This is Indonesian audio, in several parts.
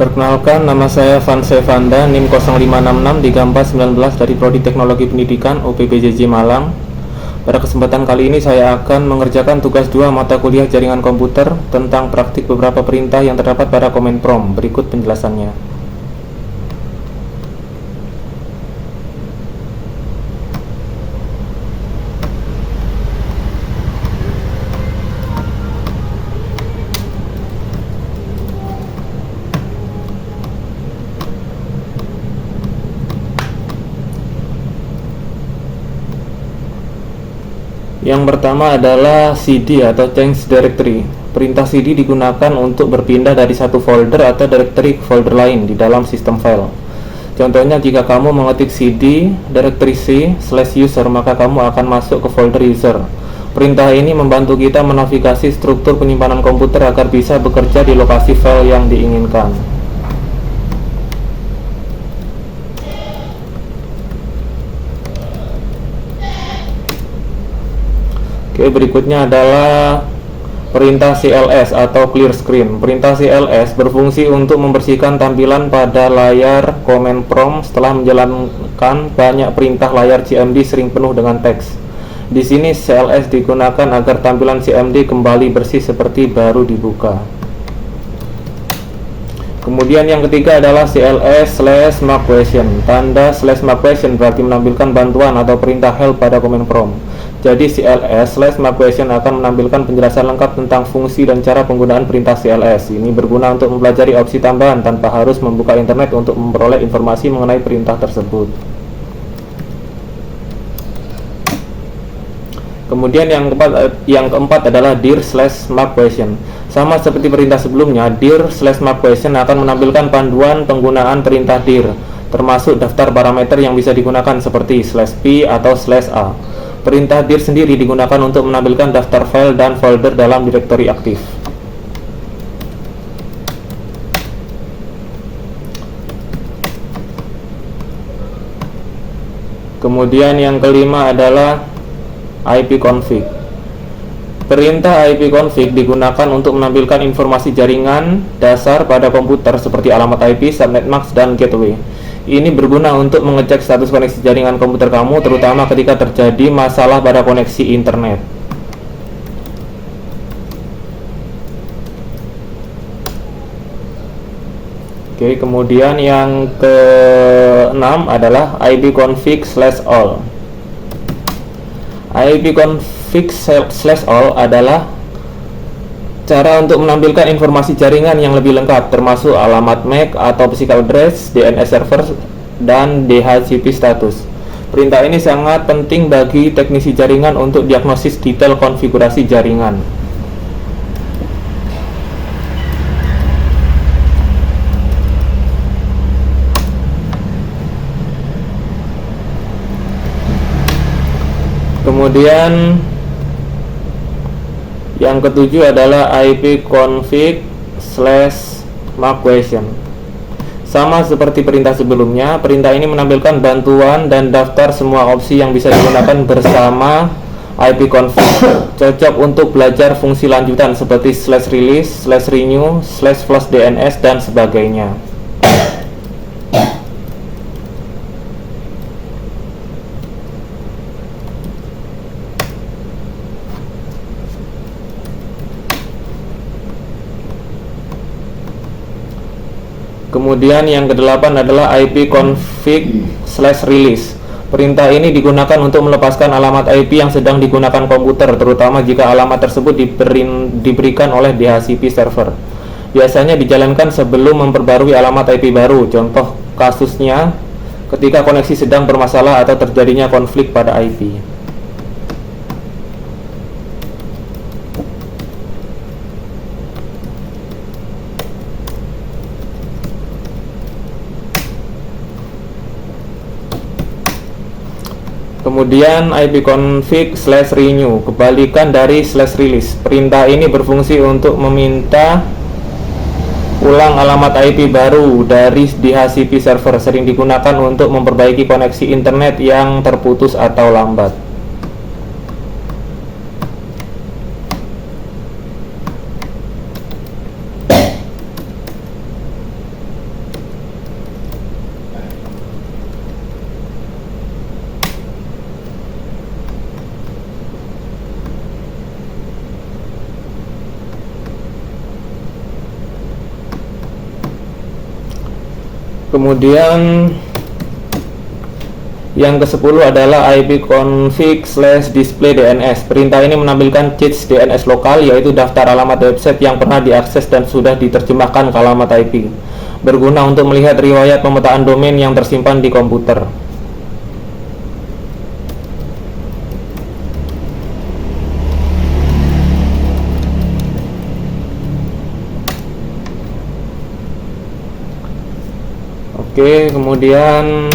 Perkenalkan, nama saya Vanse Vanda, NIM 0566 di Gampa 19 dari Prodi Teknologi Pendidikan UPBJJ Malang. Pada kesempatan kali ini saya akan mengerjakan tugas 2 mata kuliah jaringan komputer tentang praktik beberapa perintah yang terdapat pada Command Prompt. Berikut penjelasannya. Yang pertama adalah cd atau change directory. Perintah cd digunakan untuk berpindah dari satu folder atau directory ke folder lain di dalam sistem file. Contohnya, jika kamu mengetik cd directory c/user, maka kamu akan masuk ke folder user. Perintah ini membantu kita menavigasi struktur penyimpanan komputer agar bisa bekerja di lokasi file yang diinginkan. Oke, berikutnya adalah perintah cls atau clear screen. Perintah cls berfungsi untuk membersihkan tampilan pada layar Command Prompt setelah menjalankan banyak perintah. Layar CMD sering penuh dengan teks. Di sini cls digunakan agar tampilan CMD kembali bersih seperti baru dibuka. Kemudian yang ketiga adalah cls/mark question. Tanda /mark question berarti menampilkan bantuan atau perintah help pada Command Prompt. Jadi cls/mark question akan menampilkan penjelasan lengkap tentang fungsi dan cara penggunaan perintah cls. Ini berguna untuk mempelajari opsi tambahan tanpa harus membuka internet untuk memperoleh informasi mengenai perintah tersebut. Kemudian yang keempat adalah dir/mark question. Sama seperti perintah sebelumnya, dir/mark question akan menampilkan panduan penggunaan perintah dir, termasuk daftar parameter yang bisa digunakan seperti /p atau /a. Perintah dir sendiri digunakan untuk menampilkan daftar file dan folder dalam direktori aktif. Kemudian yang kelima adalah ipconfig. Perintah ipconfig digunakan untuk menampilkan informasi jaringan dasar pada komputer seperti alamat IP, subnet mask, dan gateway. Ini berguna untuk mengecek status koneksi jaringan komputer kamu, terutama ketika terjadi masalah pada koneksi internet. Oke, kemudian yang keenam adalah ipconfig/all. ipconfig/all adalah cara untuk menampilkan informasi jaringan yang lebih lengkap, termasuk alamat MAC atau physical address, DNS server, dan DHCP status. Perintah ini sangat penting bagi teknisi jaringan untuk diagnosis detail konfigurasi jaringan. Kemudian yang ketujuh adalah ipconfig/mark question. Sama seperti perintah sebelumnya, perintah ini menampilkan bantuan dan daftar semua opsi yang bisa digunakan bersama ipconfig. Cocok untuk belajar fungsi lanjutan seperti /release, /renew, /flush DNS, dan sebagainya. Kemudian yang kedelapan adalah ipconfig/release. Perintah ini digunakan untuk melepaskan alamat IP yang sedang digunakan komputer, terutama jika alamat tersebut diberikan oleh DHCP server. Biasanya dijalankan sebelum memperbarui alamat IP baru. Contoh kasusnya ketika koneksi sedang bermasalah atau terjadinya konflik pada IP. Kemudian ipconfig/renew, kebalikan dari /release. Perintah ini berfungsi untuk meminta ulang alamat IP baru dari DHCP server. Sering digunakan untuk memperbaiki koneksi internet yang terputus atau lambat. Kemudian yang ke-10 adalah ipconfig/display DNS. Perintah ini menampilkan cache DNS lokal, yaitu daftar alamat website yang pernah diakses dan sudah diterjemahkan ke alamat IP. Berguna untuk melihat riwayat pemetaan domain yang tersimpan di komputer. Oke, kemudian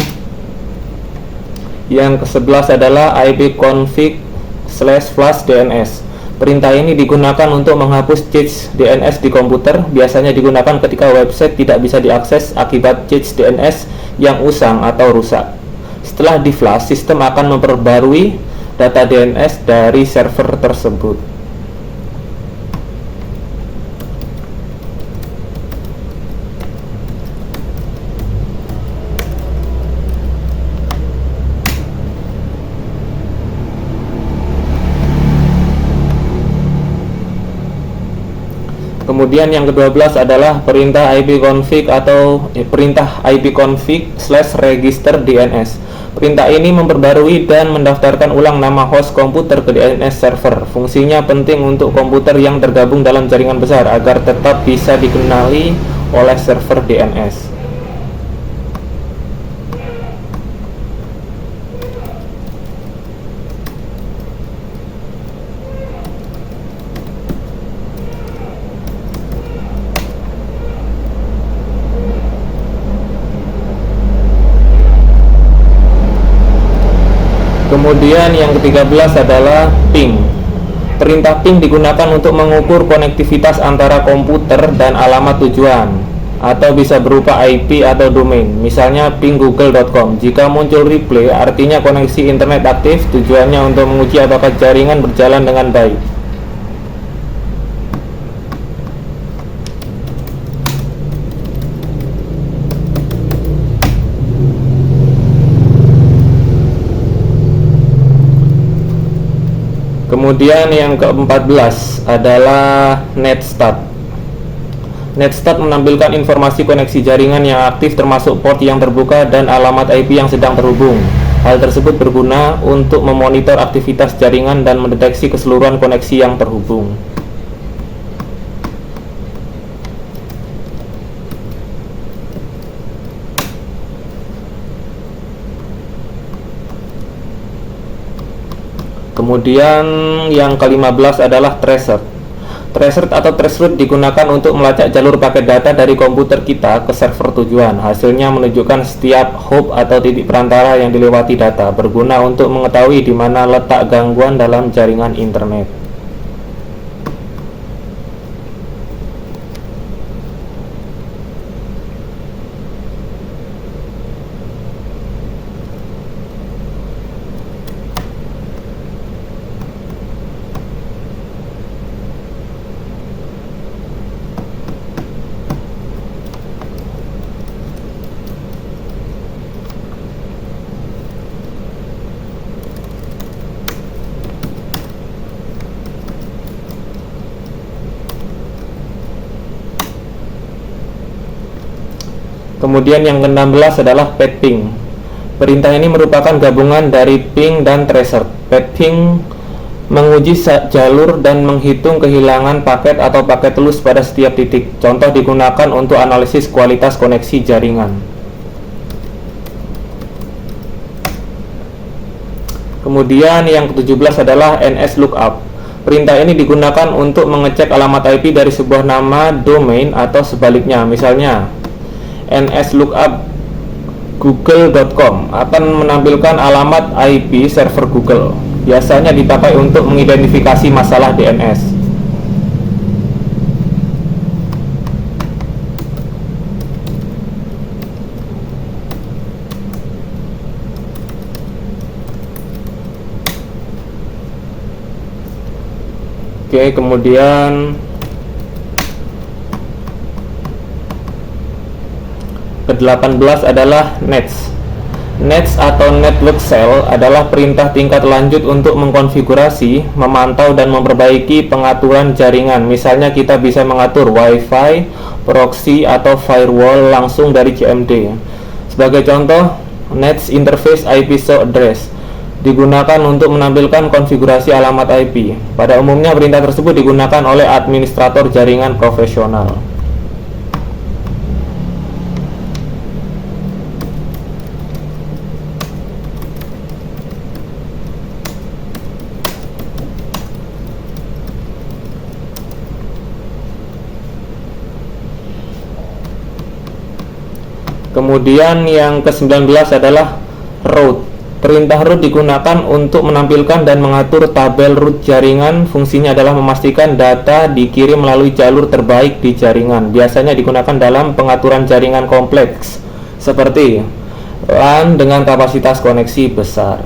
yang ke-11 adalah ipconfig/flush DNS. Perintah ini digunakan untuk menghapus cache DNS di komputer. Biasanya digunakan ketika website tidak bisa diakses akibat cache DNS yang usang atau rusak. Setelah di-flush, sistem akan memperbarui data DNS dari server tersebut. Kemudian yang ke-12 adalah perintah ipconfig atau perintah ipconfig/register DNS. Perintah ini memperbarui dan mendaftarkan ulang nama host komputer ke DNS server. Fungsinya penting untuk komputer yang tergabung dalam jaringan besar agar tetap bisa dikenali oleh server DNS. Kemudian yang ke-13 adalah ping. Perintah ping digunakan untuk mengukur konektivitas antara komputer dan alamat tujuan, atau bisa berupa IP atau domain, misalnya ping google.com. Jika muncul reply, artinya koneksi internet aktif, tujuannya untuk menguji apakah jaringan berjalan dengan baik. Kemudian yang ke-14 adalah netstart. Netstart menampilkan informasi koneksi jaringan yang aktif termasuk port yang terbuka dan alamat IP yang sedang terhubung. Hal tersebut berguna untuk memonitor aktivitas jaringan dan mendeteksi keseluruhan koneksi yang terhubung. Kemudian yang ke-15 adalah tracer. Tracer atau traceroute digunakan untuk melacak jalur paket data dari komputer kita ke server tujuan. Hasilnya menunjukkan setiap hop atau titik perantara yang dilewati data, berguna untuk mengetahui di mana letak gangguan dalam jaringan internet. Kemudian yang ke-16 adalah path-ping. Perintah ini merupakan gabungan dari ping dan tracer. Path-ping menguji jalur dan menghitung kehilangan paket atau paket telus pada setiap titik. Contoh digunakan untuk analisis kualitas koneksi jaringan. Kemudian yang ke-17 adalah nslookup. Perintah ini digunakan untuk mengecek alamat IP dari sebuah nama domain atau sebaliknya. Misalnya nslookup google.com akan menampilkan alamat IP server Google. Biasanya dipakai untuk mengidentifikasi masalah DNS. Oke, kemudian ke-18 adalah nets. Nets atau network cell adalah perintah tingkat lanjut untuk mengkonfigurasi, memantau, dan memperbaiki pengaturan jaringan. Misalnya kita bisa mengatur Wi-Fi, proxy, atau firewall langsung dari CMD. Sebagai contoh, Nets Interface IP Show Address digunakan untuk menampilkan konfigurasi alamat IP. Pada umumnya perintah tersebut digunakan oleh administrator jaringan profesional. Kemudian yang ke-19 adalah route. Perintah route digunakan untuk menampilkan dan mengatur tabel route jaringan. Fungsinya adalah memastikan data dikirim melalui jalur terbaik di jaringan. Biasanya digunakan dalam pengaturan jaringan kompleks seperti LAN dengan kapasitas koneksi besar.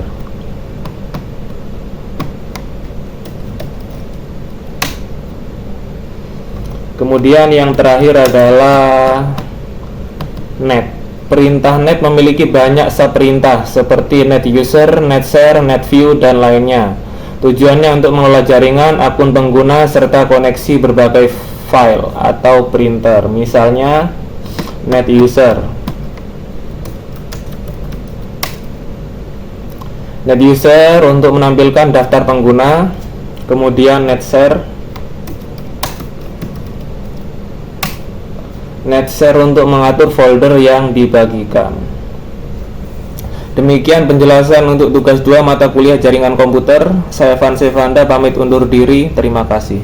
Kemudian yang terakhir adalah net. Perintah net memiliki banyak subperintah seperti net user, net share, net view, dan lainnya. Tujuannya untuk mengelola jaringan, akun pengguna, serta koneksi berbagai file atau printer. Misalnya net user. Net user untuk menampilkan daftar pengguna. Kemudian net share. Net share untuk mengatur folder yang dibagikan. Demikian penjelasan untuk tugas 2 mata kuliah jaringan komputer. Saya Evan Sevanda pamit undur diri. Terima kasih.